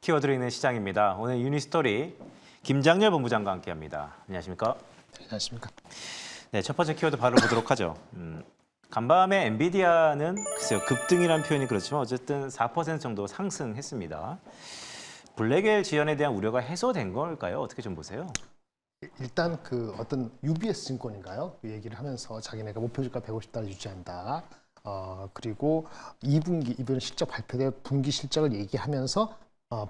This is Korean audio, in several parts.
키워드로 있는 시장입니다. 오늘 유니스토리 김장렬 본부장과 함께합니다. 안녕하십니까? 안녕하십니까? 네, 첫 번째 키워드 바로 보도록 하죠. 간밤에 엔비디아는 글쎄요 급등이라는 표현이 그렇지만 어쨌든 4% 정도 상승했습니다. 블랙웰 지연에 대한 우려가 해소된 걸까요? 어떻게 좀 보세요? 일단 그 어떤 UBS 증권인가요? 그 얘기를 하면서 자기네가 목표 주가 150달러 유지한다. 그리고 2분기 이번 실적 발표될 분기 실적을 얘기하면서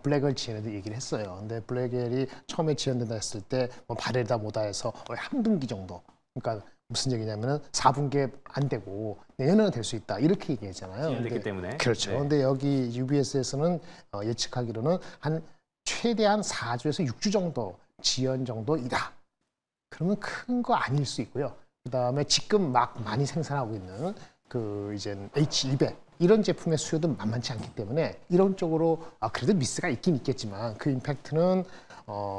블랙웰 지연에도 얘기를 했어요. 근데 블랙웰이 처음에 지연된다 했을 때 뭐 발해다 뭐다 해서 한 분기 정도. 그러니까 무슨 얘기냐면은 4분기에 안 되고 내년에는 될 수 있다 이렇게 얘기했잖아요. 지연됐기 때문에. 그렇죠. 네. 근데 여기 UBS에서는 예측하기로는 한 최대한 4주에서 6주 정도 지연 정도이다. 그러면 큰 거 아닐 수 있고요. 그다음에 지금 막 많이 생산하고 있는 그 이제 H200 이런 제품의 수요도 만만치 않기 때문에 이런 쪽으로 그래도 미스가 있긴 있겠지만 그 임팩트는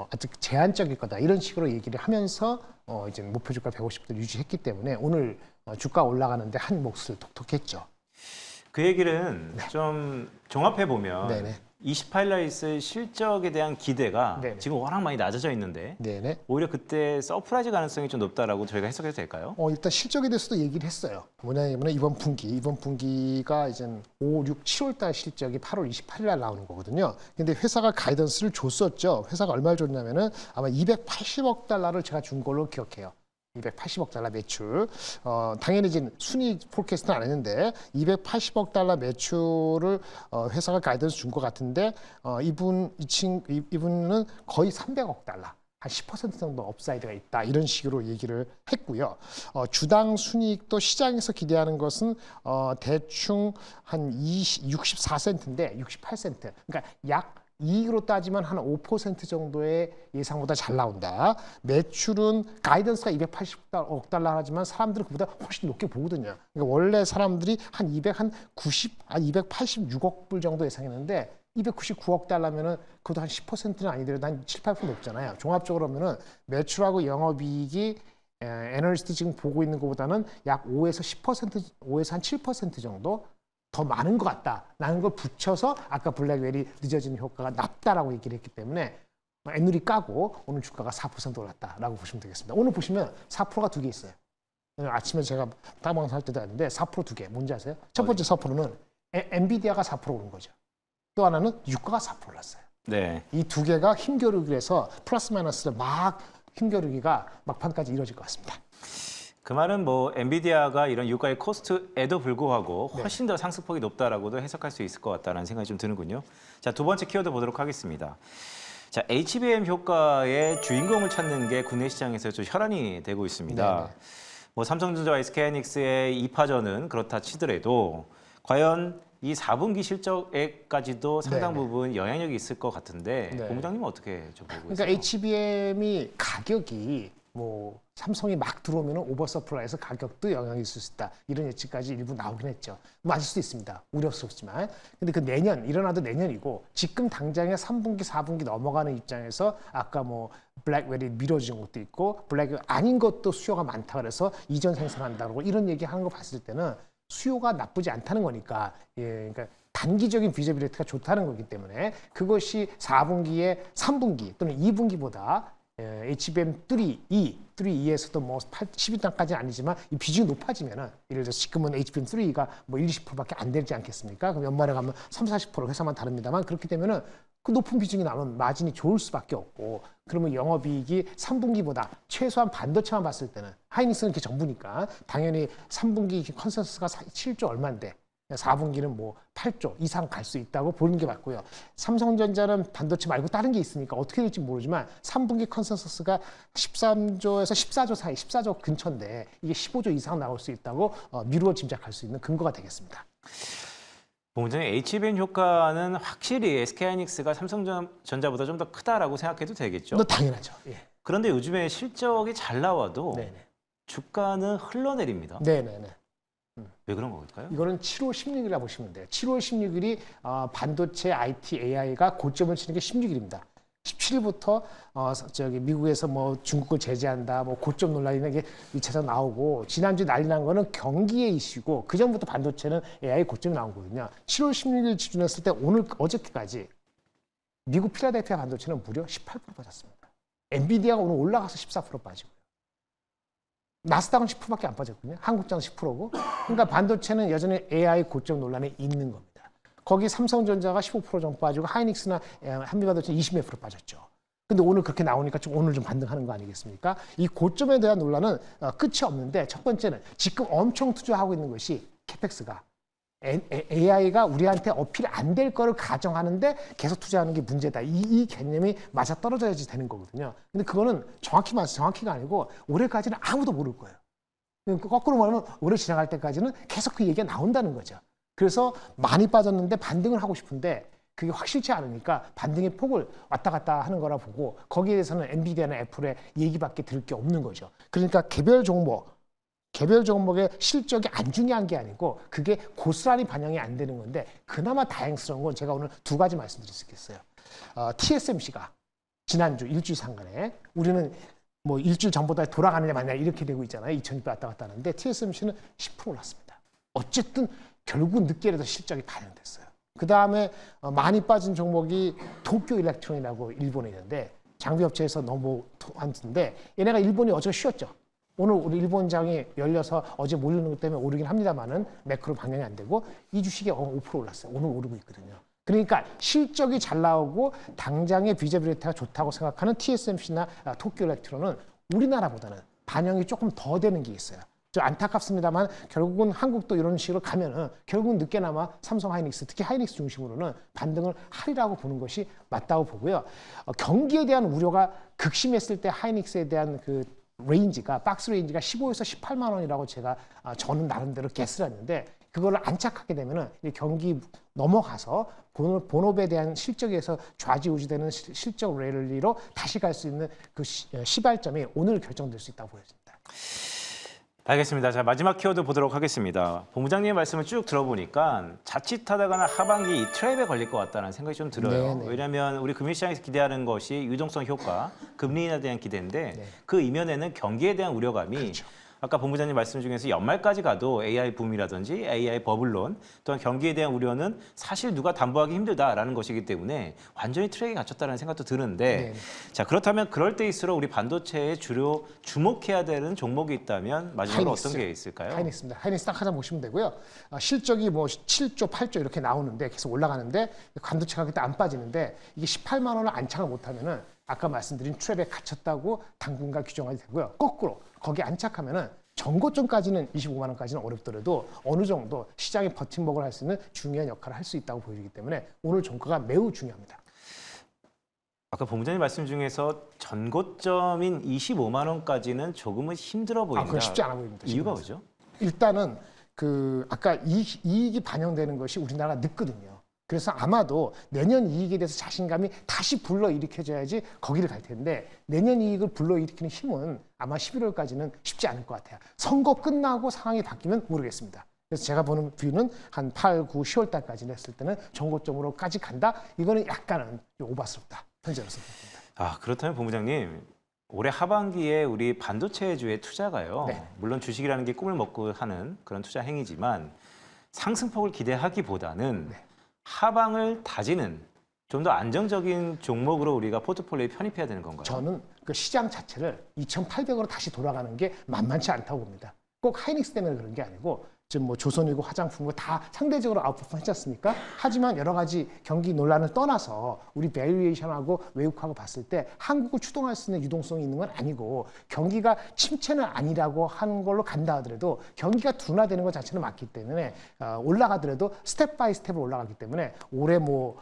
아직 제한적일 거다 이런 식으로 얘기를 하면서 이제 목표 주가 150도 유지했기 때문에 오늘 주가 올라가는데 한 몫을 톡톡했죠. 그 얘기는 좀 종합해 보면 네네. 28일 날 있을 실적에 대한 기대가 네네. 지금 워낙 많이 낮아져 있는데 네네. 오히려 그때 서프라이즈 가능성이 좀 높다라고 저희가 해석해도 될까요? 일단 실적에 대해서도 얘기를 했어요. 뭐냐면 이번 분기가 이제 5, 6, 7월 달 실적이 8월 28일 날 나오는 거거든요. 근데 회사가 가이던스를 줬었죠. 회사가 얼마를 줬냐면은 아마 280억 달러를 제가 준 걸로 기억해요. 280억 달러 매출. 당연히 이제 순위 폴캐스트는 안 했는데 280억 달러 매출을 회사가 가이던스 준 것 같은데 이분은 거의 300억 달러. 한 10% 정도 업사이드가 있다 이런 식으로 얘기를 했고요. 주당 순이익도 시장에서 기대하는 것은 대충 한 64센트인데 68센트. 그러니까 약 이익으로 따지면 한 5% 정도의 예상보다 잘 나온다. 매출은 가이던스가 280억 달러 하지만 사람들은 그보다 훨씬 높게 보거든요. 그러니까 원래 사람들이 한 286억 불 정도 예상했는데 299억 달러면은 그것도 한 10%는 아니더라도 한 7, 8% 높잖아요. 종합적으로 하면은 매출하고 영업이익이 애널리스트 지금 보고 있는 것보다는 약 5에서 10%, 5에서 한 7% 정도 더 많은 것 같다라는 걸 붙여서 아까 블랙웰이 늦어지는 효과가 낮다라고 얘기를 했기 때문에 애누리 까고 오늘 주가가 4% 올랐다라고 보시면 되겠습니다. 오늘 보시면 4%가 두 개 있어요. 오늘 아침에 제가 다방송 할 때도 했는데 4% 두 개. 뭔지 아세요? 첫 번째 4%는 엔비디아가 4% 오른 거죠. 또 하나는 유가가 4% 올랐어요. 네. 이 두 개가 힘겨루기를 해서 플러스 마이너스를 막 힘겨루기가 막판까지 이루어질 것 같습니다. 그 말은 뭐 엔비디아가 이런 유가의 코스트에도 불구하고 훨씬 더 상승폭이 높다라고도 해석할 수 있을 것 같다는 생각이 좀 드는군요. 자, 두 번째 키워드 보도록 하겠습니다. 자, HBM 효과의 주인공을 찾는 게 국내 시장에서 좀 혈안이 되고 있습니다. 네네. 뭐 삼성전자와 SK하이닉스의 2파전은 그렇다 치더라도 과연 이 4분기 실적에까지도 상당 네네. 부분 영향력이 있을 것 같은데 네. 본부장님은 어떻게 좀 보고 그러니까 있어요? HBM이 가격이 뭐 삼성이 막 들어오면 오버서플라이에서 가격도 영향이 있을 수 있다. 이런 예측까지 일부 나오긴 했죠. 맞을 수도 있습니다. 우려스럽지만. 근데 그 내년, 일어나도 내년이고 지금 당장에 3분기, 4분기 넘어가는 입장에서 아까 뭐 블랙웰이 미뤄진 것도 있고 블랙웰 아닌 것도 수요가 많다 그래서 이전 생산한다고 이런 얘기하는 거 봤을 때는 수요가 나쁘지 않다는 거니까 그러니까 단기적인 비저빌리티가 좋다는 거기 때문에 그것이 4분기에 3분기 또는 2분기보다 HBM3E에서도 뭐 12단까지는 아니지만 이 비중이 높아지면은 예를 들어서 지금은 HBM3가 뭐 1, 20%밖에 안 되지 않겠습니까? 그럼 연말에 가면 3, 40% 회사만 다릅니다만 그렇게 되면은 그 높은 비중이 나면 마진이 좋을 수밖에 없고 그러면 영업이익이 3분기보다 최소한 반도체만 봤을 때는 하이닉스는 이렇게 전부니까 당연히 3분기 컨센서스가 7조 얼마인데 4분기는 뭐 8조 이상 갈 수 있다고 보는 게 맞고요. 삼성전자는 반도체 말고 다른 게 있으니까 어떻게 될지 모르지만 3분기 컨센서스가 13조에서 14조 사이, 14조 근처인데 이게 15조 이상 나올 수 있다고 미루어 짐작할 수 있는 근거가 되겠습니다. 본부장님, HBM 효과는 확실히 SK하이닉스가 삼성전자보다 좀 더 크다라고 생각해도 되겠죠? 당연하죠. 예. 그런데 요즘에 실적이 잘 나와도 네네. 주가는 흘러내립니다. 네네네. 왜 그런 걸까요? 이거는 7월 16일이라 보시면 돼요. 7월 16일이 반도체, IT, AI가 고점을 치는 게 16일입니다. 17일부터 미국에서 뭐 중국을 제재한다, 뭐 고점 논란이 이게 2차적 나오고 지난주 난리 난 거는 경기의 이슈고 그 전부터 반도체는 AI 고점이 나온 거거든요. 7월 16일 기준했을 때 오늘 어저께까지 미국 필라델피아 반도체는 무려 18% 빠졌습니다. 엔비디아가 오늘 올라가서 14% 빠지고요. 나스닥은 10%밖에 안 빠졌거든요. 한국장은 10%고. 그러니까 반도체는 여전히 AI 고점 논란에 있는 겁니다. 거기 삼성전자가 15% 정도 빠지고 하이닉스나 한미반도체 20몇 프로 빠졌죠. 근데 오늘 그렇게 나오니까 좀 오늘 좀 반등하는 거 아니겠습니까? 이 고점에 대한 논란은 끝이 없는데 첫 번째는 지금 엄청 투자하고 있는 것이 캐펙스가 AI가 우리한테 어필 안 될 거를 가정하는데 계속 투자하는 게 문제다. 이 개념이 맞아 떨어져야지 되는 거거든요. 근데 그거는 정확히가 아니고 올해까지는 아무도 모를 거예요. 거꾸로 말하면 올해 지나갈 때까지는 계속 그 얘기가 나온다는 거죠. 그래서 많이 빠졌는데 반등을 하고 싶은데 그게 확실치 않으니까 반등의 폭을 왔다 갔다 하는 거라 보고 거기에 대해서는 엔비디아나 애플의 얘기밖에 들을 게 없는 거죠. 그러니까 개별 종목의 실적이 안 중요한 게 아니고 그게 고스란히 반영이 안 되는 건데 그나마 다행스러운 건 제가 오늘 두 가지 말씀드릴 수 있겠어요. TSMC가 지난주 일주일 상간에 우리는 뭐 일주일 전보다 돌아가느냐 마느냐 이렇게 되고 있잖아요. 2,600 왔다 갔다 하는데 TSMC는 10% 올랐습니다. 어쨌든 결국 늦게라도 실적이 반영됐어요. 그 다음에 많이 빠진 종목이 도쿄 일렉트론이라고 일본에 있는데 장비업체에서 넘어왔는데 얘네가 일본이 어제 쉬었죠. 오늘 우리 일본장이 열려서 어제 몰리는 것 때문에 오르긴 합니다만은 매크로 방향이 안 되고 이 주식이 5% 올랐어요. 오늘 오르고 있거든요. 그러니까 실적이 잘 나오고 당장의 비저빌리티가 좋다고 생각하는 TSMC나 도쿄 일렉트론은 우리나라보다는 반영이 조금 더 되는 게 있어요. 좀 안타깝습니다만 결국은 한국도 이런 식으로 가면은 결국은 늦게나마 삼성 하이닉스, 특히 하이닉스 중심으로는 반등을 하리라고 보는 것이 맞다고 보고요. 경기에 대한 우려가 극심했을 때 하이닉스에 대한 그 레인지가 박스 레인지가 15에서 18만 원이라고 제가 저는 나름대로 개수를 했는데 그걸 안착하게 되면은 경기 넘어가서 본업에 대한 실적에서 좌지우지되는 실적 랠리로 다시 갈 수 있는 그 시발점이 오늘 결정될 수 있다고 보여집니다. 알겠습니다. 자, 마지막 키워드 보도록 하겠습니다. 본부장님의 말씀을 쭉 들어보니까 자칫하다가는 하반기 이 트랩에 걸릴 것 같다는 생각이 좀 들어요. 네네. 왜냐하면 우리 금융시장에서 기대하는 것이 유동성 효과, 금리 인하에 대한 기대인데 네. 그 이면에는 경기에 대한 우려감이 그렇죠. 아까 본부장님 말씀 중에서 연말까지 가도 AI 붐이라든지 AI 버블론 또한 경기에 대한 우려는 사실 누가 담보하기 힘들다라는 것이기 때문에 완전히 트랙에 갇혔다는 생각도 드는데 네. 자 그렇다면 그럴 때일수록 우리 반도체에 주로 주목해야 되는 종목이 있다면 마지막으로 하이닉스. 어떤 게 있을까요? 하이닉스입니다. 하이닉스 딱 하나 보시면 되고요. 실적이 뭐 7조, 8조 이렇게 나오는데 계속 올라가는데 반도체가 그때 안 빠지는데 이게 18만 원을 안착을 못하면은 아까 말씀드린 트랩에 갇혔다고 당분간 규정이 되고요. 거꾸로 거기 안착하면은 전고점까지는 25만 원까지는 어렵더라도 어느 정도 시장의 버팀목을 할 수 있는 중요한 역할을 할 수 있다고 보이기 때문에 오늘 종가가 매우 중요합니다. 아까 본부장님 말씀 중에서 전고점인 25만 원까지는 조금은 힘들어 보인다. 그건 쉽지 않아 보입니다. 이유가 뭐죠? 일단은 그 아까 이익이 반영되는 것이 우리나라가 늦거든요. 그래서 아마도 내년 이익에 대해서 자신감이 다시 불러일으켜져야지 거기를 갈 텐데 내년 이익을 불러일으키는 힘은 아마 11월까지는 쉽지 않을 것 같아요. 선거 끝나고 상황이 바뀌면 모르겠습니다. 그래서 제가 보는 뷰는 한 8, 9, 10월 달까지 했을 때는 정고점으로까지 간다. 이거는 약간은 오바스럽다. 현재로서. 그렇다면 본부장님 올해 하반기에 우리 반도체주의 투자가요. 네. 물론 주식이라는 게 꿈을 먹고 하는 그런 투자 행위지만 상승폭을 기대하기보다는 네. 하방을 다지는 좀 더 안정적인 종목으로 우리가 포트폴리오에 편입해야 되는 건가요? 저는 그 시장 자체를 2,800으로 다시 돌아가는 게 만만치 않다고 봅니다. 꼭 하이닉스 때문에 그런 게 아니고 지금 뭐 조선이고 화장품이고 다 상대적으로 아웃퍼폼 했지 않습니까? 하지만 여러 가지 경기 논란을 떠나서 우리 밸류에이션하고 외국하고 봤을 때 한국을 추동할 수 있는 유동성이 있는 건 아니고 경기가 침체는 아니라고 하는 걸로 간다 하더라도 경기가 둔화되는 것 자체는 맞기 때문에 올라가더라도 스텝 바이 스텝으로 올라가기 때문에 올해 뭐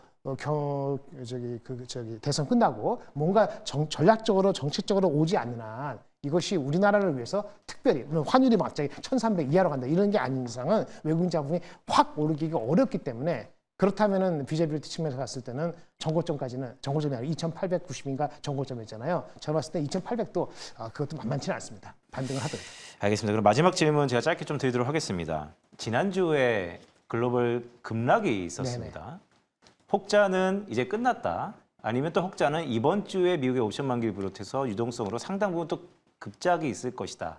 대선 끝나고 뭔가 전략적으로 정책적으로 오지 않는 한 이것이 우리나라를 위해서 특별히 환율이 갑자기 1,300 이하로 간다 이런 게 아닌 이상은 외국인 자본이 확 오르기가 어렵기 때문에 그렇다면은 비저빌리티 측면에서 봤을 때는 정고점까지는 정고점이 아니라 2,890인가 정고점이었잖아요. 제가 봤을 때 2,800도 그것도 만만치는 않습니다. 반등을 하더라도. 알겠습니다. 그럼 마지막 질문 제가 짧게 좀 드리도록 하겠습니다. 지난주에 글로벌 급락이 있었습니다. 네네. 혹자는 이제 끝났다. 아니면 또 혹자는 이번 주에 미국의 옵션 만기를 비롯해서 유동성으로 상당 부분 또 급작이 있을 것이다.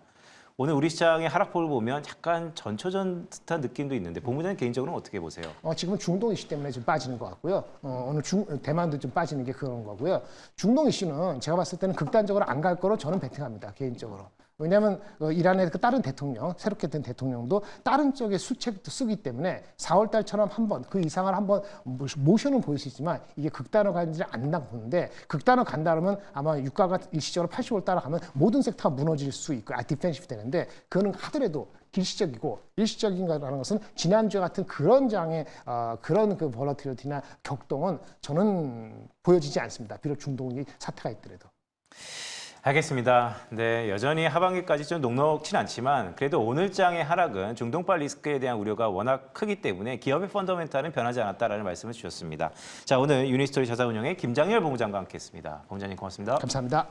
오늘 우리 시장의 하락폭을 보면 약간 전초전 듯한 느낌도 있는데 본부장님 개인적으로는 어떻게 보세요? 지금은 중동 이슈 때문에 좀 빠지는 것 같고요. 오늘 대만도 좀 빠지는 게 그런 거고요. 중동 이슈는 제가 봤을 때는 극단적으로 안 갈 거로 저는 베팅합니다. 개인적으로. 왜냐하면 이란의 그 다른 대통령, 새롭게 된 대통령도 다른 쪽의 수책도 쓰기 때문에 4월 달처럼 한번 그 이상을 한번 모션은 보일 수 있지만 이게 극단으로 가는지를 안다고 보는데 극단으로 간다 그러면 아마 유가가 일시적으로 80월 따라가면 모든 섹터가 무너질 수 있고 디펜시브 되는데 그거는 하더라도 일시적이고 일시적인가라는 것은 지난주 같은 그런 장의 그런 그 볼러티리티나 격동은 저는 보여지지 않습니다. 비록 중동이 사태가 있더라도. 알겠습니다. 네, 여전히 하반기까지 좀 녹록진 않지만 그래도 오늘 장의 하락은 중동발 리스크에 대한 우려가 워낙 크기 때문에 기업의 펀더멘탈은 변하지 않았다라는 말씀을 주셨습니다. 자, 오늘 유니스토리 자산운용의 김장열 본부장과 함께했습니다. 본부장님 고맙습니다. 감사합니다.